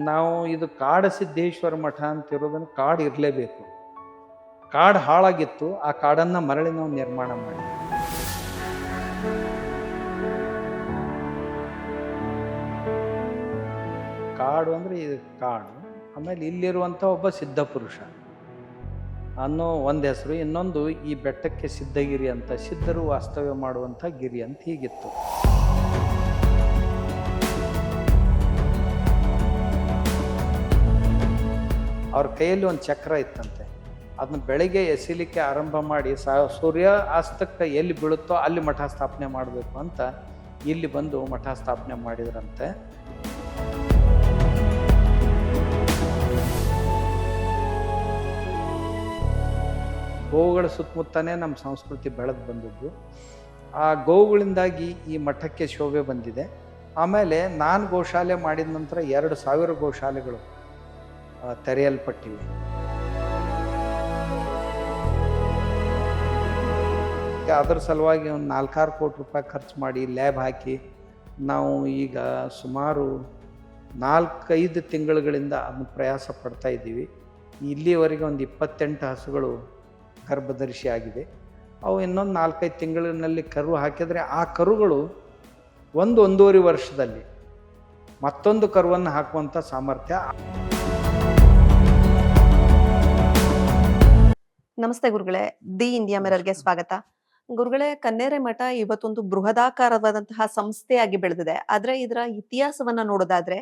ನಾವು ಇದು ಕಾಡು ಸಿದ್ದೇಶ್ವರ ಮಠ ಅಂತಿರೋದನ್ನು ಕಾಡು ಇರಲೇಬೇಕು. ಕಾಡು ಹಾಳಾಗಿತ್ತು, ಆ ಕಾಡನ್ನು ಮರಳಿ ನಾವು ನಿರ್ಮಾಣ ಮಾಡಿದ್ವಿ. ಕಾಡು ಅಂದರೆ ಇದು ಕಾಡು. ಆಮೇಲೆ ಇಲ್ಲಿರುವಂಥ ಒಬ್ಬ ಸಿದ್ಧ ಪುರುಷ ಅನ್ನೋ ಒಂದು ಹೆಸರು. ಇನ್ನೊಂದು ಈ ಬೆಟ್ಟಕ್ಕೆ ಸಿದ್ಧಗಿರಿ ಅಂತ, ಸಿದ್ಧರು ವಾಸ್ತವ್ಯ ಮಾಡುವಂಥ ಗಿರಿ ಅಂತ ಹೀಗಿತ್ತು. ಅವ್ರ ಕೈಯಲ್ಲಿ ಒಂದು ಚಕ್ರ ಇತ್ತಂತೆ. ಅದನ್ನ ಬೆಳಗ್ಗೆ ಎಸಿಲಿಕ್ಕೆ ಆರಂಭ ಮಾಡಿ ಸೂರ್ಯ ಅಸ್ತಕ್ಕೆ ಎಲ್ಲಿ ಬೀಳುತ್ತೋ ಅಲ್ಲಿ ಮಠ ಸ್ಥಾಪನೆ ಮಾಡಬೇಕು ಅಂತ ಇಲ್ಲಿ ಬಂದು ಮಠ ಸ್ಥಾಪನೆ ಮಾಡಿದ್ರಂತೆ. ಗೋವುಗಳ ಸುತ್ತಮುತ್ತನೇ ನಮ್ಮ ಸಂಸ್ಕೃತಿ ಬೆಳೆದು ಬಂದದ್ದು. ಆ ಗೋವುಗಳಿಂದಾಗಿ ಈ ಮಠಕ್ಕೆ ಶೋಭೆ ಬಂದಿದೆ. ಆಮೇಲೆ ನಾನು ಗೋಶಾಲೆ ಮಾಡಿದ ನಂತರ 2000 ಗೋಶಾಲೆಗಳು ತೆರೆಯಲ್ಪಟ್ಟಿವೆ. ಅದರ ಸಲುವಾಗಿ ಒಂದು 4-6 ಕೋಟಿ ರೂಪಾಯಿ ಖರ್ಚು ಮಾಡಿ ಲ್ಯಾಬ್ ಹಾಕಿ ನಾವು ಈಗ ಸುಮಾರು 4-5 ತಿಂಗಳುಗಳಿಂದ ಅದನ್ನು ಪ್ರಯಾಸ ಪಡ್ತಾ ಇದ್ದೀವಿ. ಇಲ್ಲಿವರೆಗೆ ಒಂದು 28 ಹಸುಗಳು ಗರ್ಭಧರಿಸಿ ಆಗಿದೆ. ಅವು ಇನ್ನೊಂದು 4-5 ತಿಂಗಳಿನಲ್ಲಿ ಕರು ಹಾಕಿದರೆ ಆ ಕರುಗಳು 1-1.5 ವರ್ಷದಲ್ಲಿ ಮತ್ತೊಂದು ಕರುವನ್ನು ಹಾಕುವಂಥ ಸಾಮರ್ಥ್ಯ. ನಮಸ್ತೆ ಗುರುಗಳೇ, ದಿ ಇಂಡಿಯಾ ಮಿರರ್ಗೆ ಸ್ವಾಗತ. ಗುರುಗಳೇ, ಕನ್ನೇರೆ ಮಠ ಇವತ್ತೊಂದು ಬೃಹದಾಕಾರವಾದಂತಹ ಸಂಸ್ಥೆಯಾಗಿ ಬೆಳೆದಿದೆ. ಆದ್ರೆ ಇದರ ಇತಿಹಾಸವನ್ನ ನೋಡೋದಾದ್ರೆ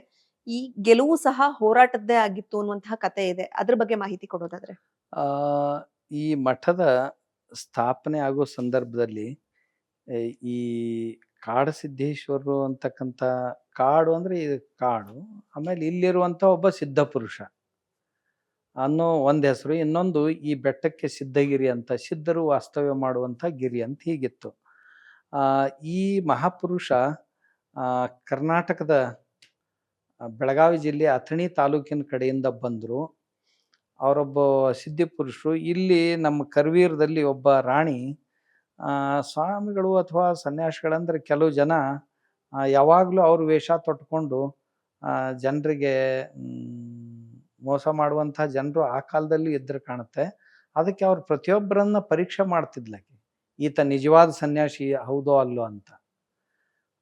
ಈ ಗೆಲುವು ಸಹ ಹೋರಾಟದ್ದೇ ಆಗಿತ್ತು ಅನ್ನುವಂತಹ ಕತೆ ಇದೆ. ಅದ್ರ ಬಗ್ಗೆ ಮಾಹಿತಿ ಕೊಡೋದಾದ್ರೆ? ಈ ಮಠದ ಸ್ಥಾಪನೆ ಆಗೋ ಸಂದರ್ಭದಲ್ಲಿ ಈ ಕಾಡಸಿದ್ದೇಶ್ವರರು ಅಂತಕ್ಕಂಥ, ಕಾಡು ಅಂದರೆ ಇದು ಕಾಡು, ಆಮೇಲೆ ಇಲ್ಲಿರುವಂಥ ಒಬ್ಬ ಸಿದ್ಧ ಪುರುಷ ಅನ್ನೋ ಒಂದು ಹೆಸರು. ಇನ್ನೊಂದು ಈ ಬೆಟ್ಟಕ್ಕೆ ಸಿದ್ಧಗಿರಿ ಅಂತ, ಸಿದ್ಧರು ವಾಸ್ತವ್ಯ ಮಾಡುವಂಥ ಗಿರಿ ಅಂತ ಹೀಗಿತ್ತು. ಈ ಮಹಾಪುರುಷ ಕರ್ನಾಟಕದ ಬೆಳಗಾವಿ ಜಿಲ್ಲೆ ಅಥಣಿ ತಾಲೂಕಿನ ಕಡೆಯಿಂದ ಬಂದರು. ಅವರೊಬ್ಬ ಸಿದ್ಧಪುರುಷರು. ಇಲ್ಲಿ ನಮ್ಮ ಕರ್ವೀರದಲ್ಲಿ ಒಬ್ಬ ರಾಣಿ, ಸ್ವಾಮಿಗಳು ಅಥವಾ ಸನ್ಯಾಸಿಗಳಂದ್ರೆ ಕೆಲವು ಜನ ಯಾವಾಗಲೂ ಅವ್ರ ವೇಷ ತೊಟ್ಕೊಂಡು ಜನರಿಗೆ ಮೋಸ ಮಾಡುವಂಥ ಜನರು ಆ ಕಾಲದಲ್ಲಿ ಇದ್ರೆ ಕಾಣುತ್ತೆ. ಅದಕ್ಕೆ ಅವ್ರು ಪ್ರತಿಯೊಬ್ಬರನ್ನ ಪರೀಕ್ಷೆ ಮಾಡ್ತಿದ್ಲಕ್ಕೆ, ಈತ ನಿಜವಾದ ಸನ್ಯಾಸಿ ಹೌದೋ ಅಲ್ಲೋ ಅಂತ.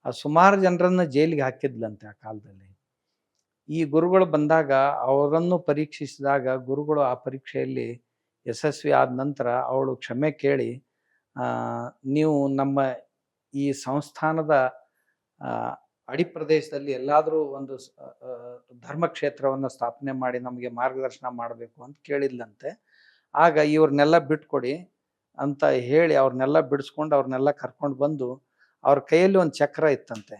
ಸುಮಾರು ಜನರನ್ನ ಜೈಲಿಗೆ ಹಾಕಿದ್ಲಂತೆ ಆ ಕಾಲದಲ್ಲಿ. ಈ ಗುರುಗಳು ಬಂದಾಗ ಅವರನ್ನು ಪರೀಕ್ಷಿಸಿದಾಗ ಗುರುಗಳು ಆ ಪರೀಕ್ಷೆಯಲ್ಲಿ ಯಶಸ್ವಿ ಆದ ನಂತರ ಅವಳು ಕ್ಷಮೆ ಕೇಳಿ, ನೀವು ನಮ್ಮ ಈ ಸಂಸ್ಥಾನದ ಅಡಿ ಪ್ರದೇಶದಲ್ಲಿ ಎಲ್ಲಾದರೂ ಒಂದು ಧರ್ಮಕ್ಷೇತ್ರವನ್ನು ಸ್ಥಾಪನೆ ಮಾಡಿ ನಮಗೆ ಮಾರ್ಗದರ್ಶನ ಮಾಡಬೇಕು ಅಂತ ಕೇಳಿದ್ಲಂತೆ. ಆಗ ಇವ್ರನ್ನೆಲ್ಲ ಬಿಟ್ಕೊಡಿ ಅಂತ ಹೇಳಿ ಅವ್ರನ್ನೆಲ್ಲ ಬಿಡಿಸ್ಕೊಂಡು ಅವ್ರನ್ನೆಲ್ಲ ಕರ್ಕೊಂಡು ಬಂದು, ಅವ್ರ ಕೈಯಲ್ಲಿ ಒಂದು ಚಕ್ರ ಇತ್ತಂತೆ.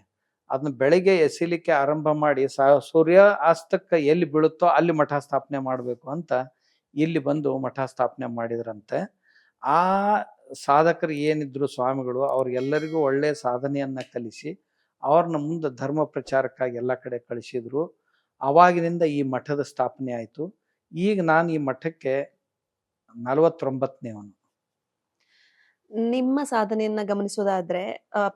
ಅದನ್ನ ಬೆಳಗ್ಗೆ ಎಸಿಲಿಕ್ಕೆ ಆರಂಭ ಮಾಡಿ ಸೂರ್ಯ ಅಸ್ತಕ್ಕೆ ಎಲ್ಲಿ ಬೀಳುತ್ತೋ ಅಲ್ಲಿ ಮಠ ಸ್ಥಾಪನೆ ಮಾಡಬೇಕು ಅಂತ ಇಲ್ಲಿ ಬಂದು ಮಠ ಸ್ಥಾಪನೆ ಮಾಡಿದ್ರಂತೆ. ಆ ಸಾಧಕರು ಏನಿದ್ರು ಸ್ವಾಮಿಗಳು, ಅವ್ರಿಗೆಲ್ಲರಿಗೂ ಒಳ್ಳೆಯ ಸಾಧನೆಯನ್ನ ಕಲಿಸಿ ಅವ್ರನ್ನ ಮುಂದೆ ಧರ್ಮ ಪ್ರಚಾರಕ್ಕಾಗಿ ಎಲ್ಲ ಕಡೆ ಕಳಿಸಿದ್ರು. ಅವಾಗಿನಿಂದ ಈ ಮಠದ ಸ್ಥಾಪನೆ ಆಯಿತು. ಈಗ ನಾನು ಈ ಮಠಕ್ಕೆ 49ನೇವನು. ನಿಮ್ಮ ಸಾಧನೆಯನ್ನ ಗಮನಿಸೋದಾದ್ರೆ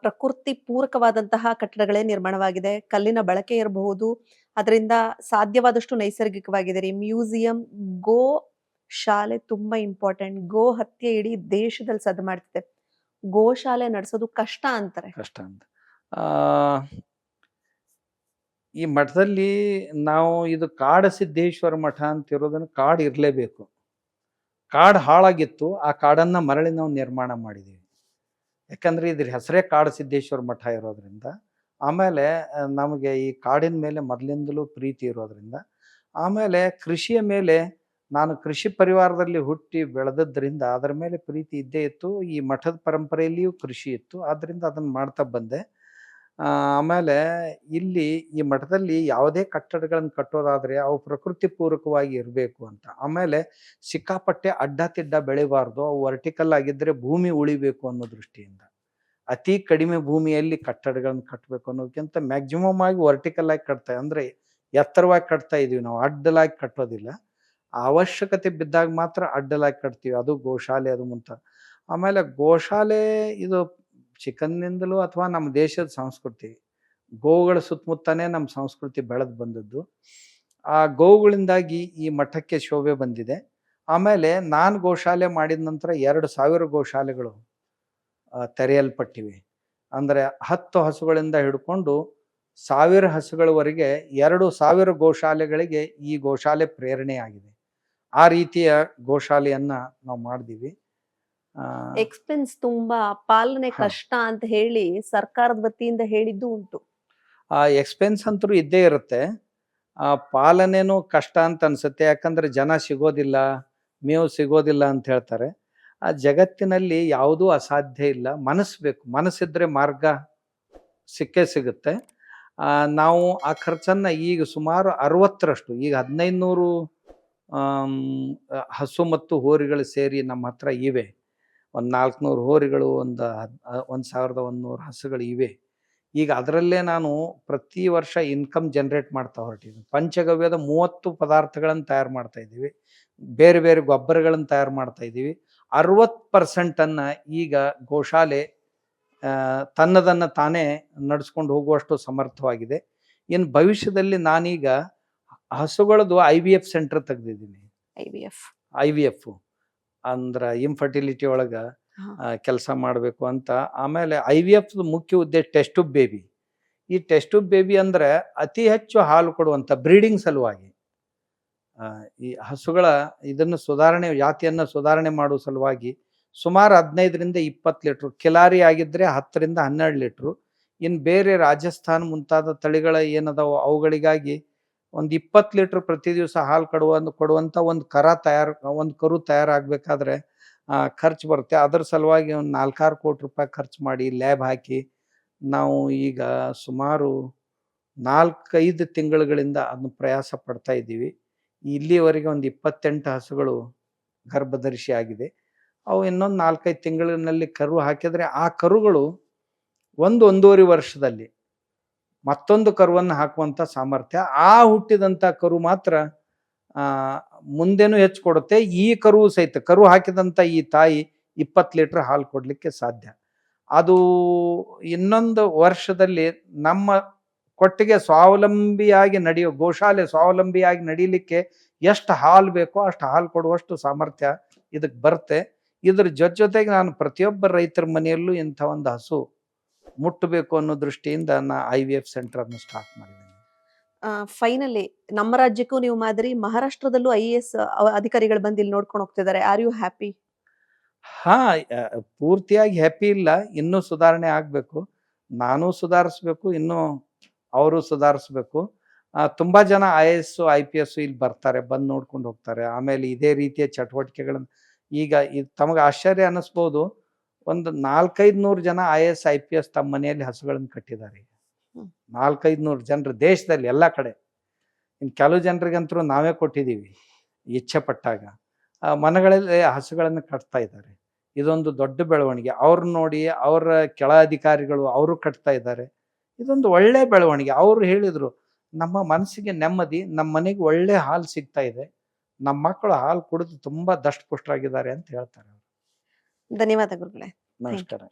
ಪ್ರಕೃತಿ ಪೂರಕವಾದಂತಹ ಕಟ್ಟಡಗಳೇ ನಿರ್ಮಾಣವಾಗಿದೆ. ಕಲ್ಲಿನ ಬಳಕೆ ಇರಬಹುದು, ಅದರಿಂದ ಸಾಧ್ಯವಾದಷ್ಟು ನೈಸರ್ಗಿಕವಾಗಿದೆ ರೀ. ಮ್ಯೂಸಿಯಂ, ಗೋ ಶಾಲೆ ತುಂಬಾ ಇಂಪಾರ್ಟೆಂಟ್. ಗೋ ಹತ್ಯೆ ಇಡೀ ದೇಶದಲ್ಲಿ ಸದ್ದು ಮಾಡ್ತಿದೆ. ಗೋಶಾಲೆ ನಡೆಸೋದು ಕಷ್ಟ ಅಂತಾರೆ. ಕಷ್ಟ ಅಂತ. ಈ ಮಠದಲ್ಲಿ ನಾವು ಇದು ಕಾಡು ಸಿದ್ದೇಶ್ವರ ಮಠ ಅಂತಿರೋದನ್ನು ಕಾಡು ಇರಲೇಬೇಕು. ಕಾಡು ಹಾಳಾಗಿತ್ತು, ಆ ಕಾಡನ್ನು ಮರಳಿ ನಾವು ನಿರ್ಮಾಣ ಮಾಡಿದ್ದೀವಿ. ಯಾಕಂದರೆ ಇದ್ರ ಹೆಸರೇ ಕಾಡು ಸಿದ್ದೇಶ್ವರ ಮಠ ಇರೋದ್ರಿಂದ. ಆಮೇಲೆ ನಮಗೆ ಈ ಕಾಡಿನ ಮೇಲೆ ಮೊದಲಿಂದಲೂ ಪ್ರೀತಿ ಇರೋದ್ರಿಂದ, ಆಮೇಲೆ ಕೃಷಿಯ ಮೇಲೆ ನಾನು ಕೃಷಿ ಪರಿವಾರದಲ್ಲಿ ಹುಟ್ಟಿ ಬೆಳೆದದ್ರಿಂದ ಅದರ ಮೇಲೆ ಪ್ರೀತಿ ಇದ್ದೇ ಇತ್ತು. ಈ ಮಠದ ಪರಂಪರೆಯಲ್ಲಿಯೂ ಕೃಷಿ ಇತ್ತು, ಆದ್ದರಿಂದ ಅದನ್ನು ಮಾಡ್ತಾ ಬಂದೆ. ಆಮೇಲೆ ಇಲ್ಲಿ ಈ ಮಠದಲ್ಲಿ ಯಾವುದೇ ಕಟ್ಟಡಗಳನ್ನು ಕಟ್ಟೋದಾದರೆ ಅವು ಪ್ರಕೃತಿ ಪೂರಕವಾಗಿ ಇರಬೇಕು ಅಂತ. ಆಮೇಲೆ ಸಿಕ್ಕಾಪಟ್ಟೆ ಅಡ್ಡ ತಿಡ್ಡ ಬೆಳಿಬಾರ್ದು, ಅವು ವರ್ಟಿಕಲ್ ಆಗಿದ್ದರೆ ಭೂಮಿ ಉಳಿಬೇಕು ಅನ್ನೋ ದೃಷ್ಟಿಯಿಂದ ಅತಿ ಕಡಿಮೆ ಭೂಮಿಯಲ್ಲಿ ಕಟ್ಟಡಗಳನ್ನು ಕಟ್ಟಬೇಕು ಅನ್ನೋದಕ್ಕಿಂತ ಮ್ಯಾಕ್ಸಿಮಮ್ ಆಗಿ ವರ್ಟಿಕಲ್ ಆಗಿ ಕಟ್ತಾ, ಅಂದರೆ ಎತ್ತರವಾಗಿ ಕಟ್ತಾ ಇದೀವಿ ನಾವು, ಅಡ್ಡಲಾಗಿ ಕಟ್ಟೋದಿಲ್ಲ. ಅವಶ್ಯಕತೆ ಬಿದ್ದಾಗ ಮಾತ್ರ ಅಡ್ಡಲಾಗಿ ಕಟ್ತೀವಿ, ಅದು ಗೋಶಾಲೆ ಅದು ಮುಂತ. ಆಮೇಲೆ ಗೋಶಾಲೆ ಇದು ಚಿಕನ್ನಿಂದಲೂ ಅಥವಾ ನಮ್ಮ ದೇಶದ ಸಂಸ್ಕೃತಿ, ಗೋವುಗಳ ಸುತ್ತಮುತ್ತನೇ ನಮ್ಮ ಸಂಸ್ಕೃತಿ ಬೆಳೆದು ಬಂದದ್ದು. ಆ ಗೋವುಗಳಿಂದಾಗಿ ಈ ಮಠಕ್ಕೆ ಶೋಭೆ ಬಂದಿದೆ. ಆಮೇಲೆ ನಾನು ಗೋಶಾಲೆ ಮಾಡಿದ ನಂತರ 2,000 ಗೋಶಾಲೆಗಳು ತೆರೆಯಲ್ಪಟ್ಟಿವೆ. ಅಂದರೆ 10 ಹಸುಗಳಿಂದ ಹಿಡ್ಕೊಂಡು 1000 ಹಸುಗಳವರೆಗೆ 2,000 ಗೋಶಾಲೆಗಳಿಗೆ ಈ ಗೋಶಾಲೆ ಪ್ರೇರಣೆಯಾಗಿದೆ. ಆ ರೀತಿಯ ಗೋಶಾಲೆಯನ್ನ ನಾವು ಮಾಡಿದೀವಿ. ಎಕ್ಸ್ಪೆನ್ಸ್ ತುಂಬಾ ಪಾಲನೆ ಹಾ. ಕಷ್ಟ ಅಂತ ಹೇಳಿ ಸರ್ಕಾರದ ವತಿಯಿಂದ ಹೇಳಿದ್ದು ಉಂಟು. ಆ ಎಕ್ಸ್ಪೆನ್ಸ್ ಅಂತೂ ಇದ್ದೇ ಇರುತ್ತೆ. ಆ ಪಾಲನೆನೂ ಕಷ್ಟ ಅಂತ ಅನ್ಸುತ್ತೆ. ಯಾಕಂದ್ರೆ ಜನ ಸಿಗೋದಿಲ್ಲ, ಮೇವು ಸಿಗೋದಿಲ್ಲ ಅಂತ ಹೇಳ್ತಾರೆ. ಆ ಜಗತ್ತಿನಲ್ಲಿ ಯಾವುದೂ ಅಸಾಧ್ಯ ಇಲ್ಲ. ಮನಸ್ಸು ಬೇಕು. ಮನಸ್ಸಿದ್ರೆ ಮಾರ್ಗ ಸಿಕ್ಕೇ ಸಿಗುತ್ತೆ. ನಾವು ಆ ಖರ್ಚನ್ನ ಈಗ ಸುಮಾರು 60ರಷ್ಟು, ಈಗ 1500 ಹಸು ಮತ್ತು ಹೋರಿಗಳು ಸೇರಿ ನಮ್ಮ ಹತ್ರ ಇವೆ. ಒಂದು 400 ಹೋರಿಗಳು, ಒಂದು 1100 ಹಸುಗಳು ಇವೆ. ಈಗ ಅದರಲ್ಲೇ ನಾನು ಪ್ರತಿ ವರ್ಷ ಇನ್ಕಮ್ ಜನರೇಟ್ ಮಾಡ್ತಾ ಹೊರಟಿದ್ದೀನಿ. ಪಂಚಗವ್ಯದ 30 ಪದಾರ್ಥಗಳನ್ನು ತಯಾರು ಮಾಡ್ತಾ ಇದ್ದೀವಿ. ಬೇರೆ ಬೇರೆ ಗೊಬ್ಬರಗಳನ್ನು ತಯಾರು ಮಾಡ್ತಾ ಇದ್ದೀವಿ. 60% ಈಗ ಗೋಶಾಲೆ ತನ್ನದನ್ನು ತಾನೇ ನಡೆಸ್ಕೊಂಡು ಹೋಗುವಷ್ಟು ಸಮರ್ಥವಾಗಿದೆ. ಇನ್ನು ಭವಿಷ್ಯದಲ್ಲಿ ನಾನೀಗ ಹಸುಗಳದ್ದು IVF ಸೆಂಟರ್ ತೆಗೆದಿದ್ದೀನಿ. IVF ಅಂದ್ರೆ ಇನ್ಫರ್ಟಿಲಿಟಿ ಒಳಗ ಕೆಲಸ ಮಾಡಬೇಕು ಅಂತ. ಆಮೇಲೆ IVF ಮುಖ್ಯ ಉದ್ದೇಶ ಟೆಸ್ಟ್ ಟ್ಯೂಬ್ ಬೇಬಿ. ಈ ಟೆಸ್ಟ್ ಟ್ಯೂಬ್ ಬೇಬಿ ಅಂದ್ರೆ ಅತಿ ಹೆಚ್ಚು ಹಾಲು ಕೊಡುವಂತ ಬ್ರೀಡಿಂಗ್ ಸಲುವಾಗಿ, ಈ ಹಸುಗಳ ಇದನ್ನು ಜಾತಿಯನ್ನು ಸುಧಾರಣೆ ಮಾಡುವ ಸಲುವಾಗಿ ಸುಮಾರು 15ರಿಂದ 20 ಲೀಟ್ರು, ಕಿಲಾರಿ ಆಗಿದ್ರೆ 10ರಿಂದ 12 ಲೀಟ್ರು. ಇನ್ನು ಬೇರೆ ರಾಜಸ್ಥಾನ್ ಮುಂತಾದ ತಳಿಗಳ ಏನದಾವ ಅವುಗಳಿಗಾಗಿ ಒಂದು 20 ಲೀಟ್ರ್ ಪ್ರತಿ ದಿವಸ ಹಾಲು ಕೊಡುವಂತ ಒಂದು ಕರು ತಯಾರಾಗಬೇಕಾದ್ರೆ ಖರ್ಚು ಬರುತ್ತೆ. ಅದರ ಸಲುವಾಗಿ ಒಂದು 4-6 ಕೋಟಿ ರೂಪಾಯಿ ಖರ್ಚು ಮಾಡಿ ಲ್ಯಾಬ್ ಹಾಕಿ ನಾವು ಈಗ ಸುಮಾರು 4-5 ತಿಂಗಳುಗಳಿಂದ ಅದನ್ನು ಪ್ರಯಾಸ ಪಡ್ತಾ ಇದ್ದೀವಿ. ಇಲ್ಲಿವರೆಗೆ ಒಂದು 28 ಹಸುಗಳು ಗರ್ಭಧರಿಸಿ ಆಗಿದೆ. ಅವು ಇನ್ನೊಂದು 4-5 ತಿಂಗಳಿನಲ್ಲಿ ಕರು ಹಾಕಿದ್ರೆ ಆ ಕರುಗಳು 1-1.5 ವರ್ಷದಲ್ಲಿ ಮತ್ತೊಂದು ಕರುವನ್ನು ಹಾಕುವಂತ ಸಾಮರ್ಥ್ಯ. ಆ ಹುಟ್ಟಿದಂತ ಕರು ಮಾತ್ರ ಮುಂದೆನೂ ಹೆಚ್ಚು ಕೊಡುತ್ತೆ. ಈ ಕರು ಸಹಿತ, ಕರು ಹಾಕಿದಂತ ಈ ತಾಯಿ 20 ಲೀಟರ್ ಹಾಲು ಕೊಡ್ಲಿಕ್ಕೆ ಸಾಧ್ಯ. ಅದು ಇನ್ನೊಂದು ವರ್ಷದಲ್ಲಿ ನಮ್ಮ ಕೊಟ್ಟಿಗೆ ಸ್ವಾವಲಂಬಿಯಾಗಿ ಗೋಶಾಲೆ ಸ್ವಾವಲಂಬಿಯಾಗಿ ನಡೀಲಿಕ್ಕೆ ಎಷ್ಟು ಹಾಲು ಬೇಕೋ ಅಷ್ಟು ಹಾಲು ಕೊಡುವಷ್ಟು ಸಾಮರ್ಥ್ಯ ಇದಕ್ಕೆ ಬರುತ್ತೆ. ಇದ್ರ ಜೊತೆಗೆ ನಾನು ಪ್ರತಿಯೊಬ್ಬ ರೈತರ ಮನೆಯಲ್ಲೂ ಇಂಥ ಒಂದು ಹಸು ಮುಟ್ಟಬೇಕು ಅನ್ನೋ ದೃಷ್ಟಿಯಿಂದ IVF ಸೆಂಟರ್ ಅನ್ನು ಸ್ಟಾರ್ಟ್ ಮಾಡಿದ್ದೇನೆ. ಫೈನಲಿ ನಮ್ಮ ರಾಜ್ಯಕ್ಕೂ ನೀವು ಮಾದರಿ. ಮಹಾರಾಷ್ಟ್ರದಲ್ಲೂ IAS ಅಧಿಕಾರಿಗಳು ಬಂದು ಇಲ್ಲಿ ನೋಡ್ಕೊಂಡು ಹೋಗ್ತಿದ್ದಾರೆ. Are you happy? ಹಾ, ಪೂರ್ತಿಯಾಗಿ ಹ್ಯಾಪಿ ಇಲ್ಲ. ಇನ್ನೂ ಸುಧಾರಣೆ ಆಗ್ಬೇಕು. ನಾನು ಸುಧಾರಿಸ್ಬೇಕು, ಇನ್ನೂ ಅವರು ಸುಧಾರಿಸ್ಬೇಕು. ತುಂಬಾ ಜನ IAS IPS ಇಲ್ಲಿ ಬರ್ತಾರೆ, ಬಂದು ನೋಡ್ಕೊಂಡು ಹೋಗ್ತಾರೆ. ಆಮೇಲೆ ಇದೇ ರೀತಿಯ ಚಟುವಟಿಕೆಗಳನ್ನು ಈಗ ತಮಗೆ ಆಶ್ಚರ್ಯ ಅನ್ನಿಸ್ಬೋದು, ಒಂದು 400-500 ಜನ IAS IPS ತಮ್ಮ ಮನೆಯಲ್ಲಿ ಹಸುಗಳನ್ನು ಕಟ್ಟಿದ್ದಾರೆ. 400-500 ಜನರು ದೇಶದಲ್ಲಿ ಎಲ್ಲ ಕಡೆ. ಇನ್ನು ಕೆಲವು ಜನರಿಗಂತರೂ ನಾವೇ ಕೊಟ್ಟಿದ್ದೀವಿ ಇಚ್ಛೆ ಪಟ್ಟಾಗ. ಮನೆಗಳಲ್ಲಿ ಹಸುಗಳನ್ನು ಕಟ್ತಾ ಇದ್ದಾರೆ. ಇದೊಂದು ದೊಡ್ಡ ಬೆಳವಣಿಗೆ. ಅವ್ರನ್ನ ನೋಡಿ ಅವರ ಕೆಳ ಅಧಿಕಾರಿಗಳು ಅವರು ಕಟ್ತಾ ಇದ್ದಾರೆ. ಇದೊಂದು ಒಳ್ಳೆ ಬೆಳವಣಿಗೆ. ಅವರು ಹೇಳಿದ್ರು, ನಮ್ಮ ಮನಸ್ಸಿಗೆ ನೆಮ್ಮದಿ, ನಮ್ಮ ಮನೆಗೆ ಒಳ್ಳೆ ಹಾಲು ಸಿಗ್ತಾ ಇದೆ, ನಮ್ಮ ಮಕ್ಕಳು ಹಾಲು ಕುಡಿದು ತುಂಬಾ ದಷ್ಟಪುಷ್ಟರಾಗಿದ್ದಾರೆ ಅಂತ ಹೇಳ್ತಾರೆ. ಧನ್ಯವಾದ ಗುರುಗಳೇ. ನಮಸ್ಕಾರ.